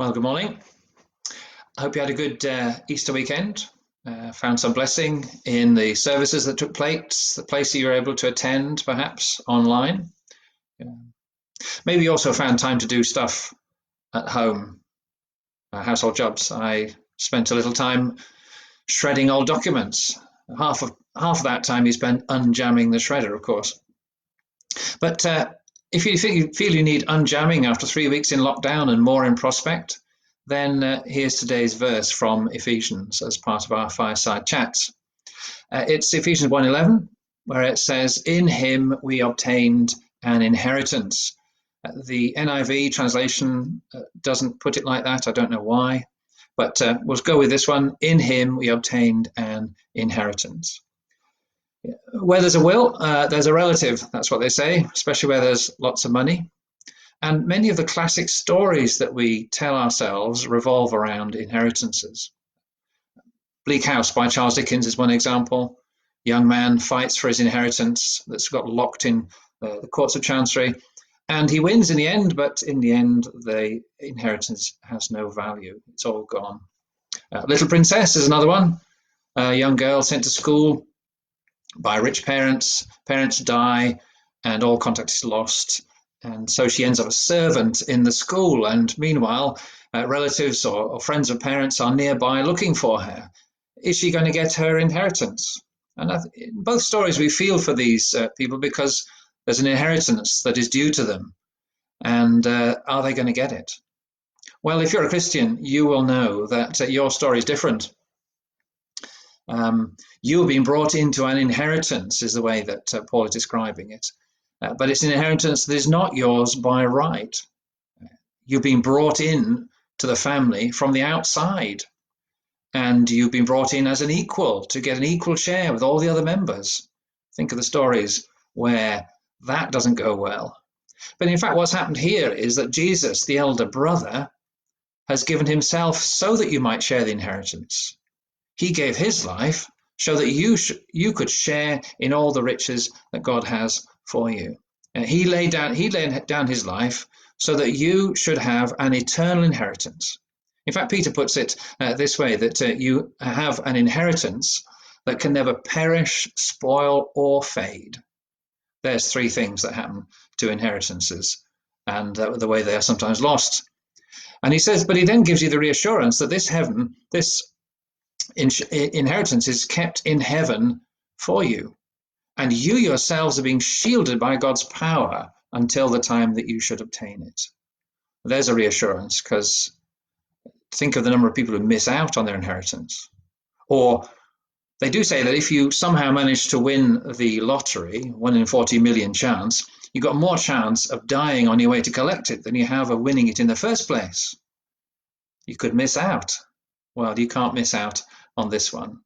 Well, good morning. I hope you had a good Easter weekend. Found some blessing in the services that took place, the place that you were able to attend, perhaps online. Maybe you also found time to do stuff at home, household jobs. I spent a little time shredding old documents. Half of that time you spent unjamming the shredder, of course. But if you feel you need unjamming after 3 weeks in lockdown and more in prospect, then here's today's verse from Ephesians as part of our Fireside chats. It's Ephesians 1:11, where it says, "In him we obtained an inheritance." The NIV translation doesn't put it like that. I don't know why, but we'll go with this one. In him we obtained an inheritance. Where there's a will, there's a relative. That's what they say, especially where there's lots of money. And many of the classic stories that we tell ourselves revolve around inheritances. Bleak House by Charles Dickens is one example. Young man fights for his inheritance that's got locked in the courts of chancery, and he wins in the end, but in the end the inheritance has no value. It's all gone. Little Princess is another one. A young girl sent to school by rich parents. Parents die and all contact is lost. And so she ends up a servant in the school. And meanwhile, relatives or friends of parents are nearby looking for her. Is she going to get her inheritance? And in both stories, we feel for these people because there's an inheritance that is due to them. And are they going to get it? Well, if you're a Christian, you will know that your story is different. You've been brought into an inheritance, is the way that Paul is describing it. But it's an inheritance that is not yours by right. You've been brought in to the family from the outside, and you've been brought in as an equal to get an equal share with all the other members. Think of the stories where that doesn't go well. But in fact, what's happened here is that Jesus, the elder brother, has given himself so that you might share the inheritance. He gave his life so that you could share in all the riches that God has for you. He laid down his life so that you should have an eternal inheritance. In fact, Peter puts it this way, that you have an inheritance that can never perish, spoil, or fade. There's three things that happen to inheritances and the way they are sometimes lost. And he says, but he then gives you the reassurance that this inheritance is kept in heaven for you. And you yourselves are being shielded by God's power until the time that you should obtain it. There's a reassurance, because think of the number of people who miss out on their inheritance. Or they do say that if you somehow manage to win the lottery, 1 in 40 million chance, you've got more chance of dying on your way to collect it than you have of winning it in the first place. You could miss out. Well, you can't miss out on this one.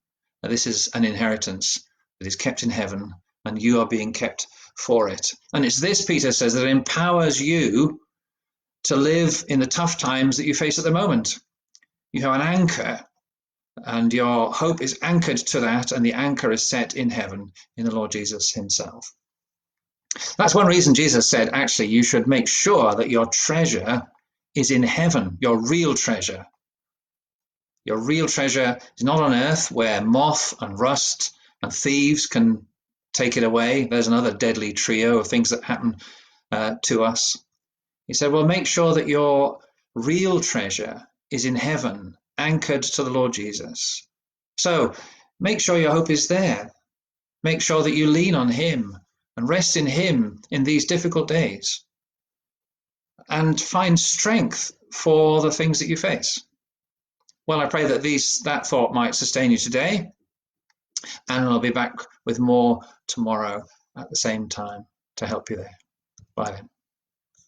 Now, this is an inheritance that is kept in heaven, and you are being kept for it. And it's this, Peter says, that empowers you to live in the tough times that you face at the moment. You have an anchor, and your hope is anchored to that, and the anchor is set in heaven in the Lord Jesus himself. That's one reason Jesus said, actually, you should make sure that your treasure is in heaven, your real treasure. Your real treasure is not on earth, where moth and rust and thieves can take it away. There's another deadly trio of things that happen to us. He said, well, make sure that your real treasure is in heaven, anchored to the Lord Jesus. So make sure your hope is there. Make sure that you lean on him and rest in him in these difficult days, and find strength for the things that you face. Well, I pray that that thought might sustain you today, and I'll be back with more tomorrow at the same time to help you there. Bye then.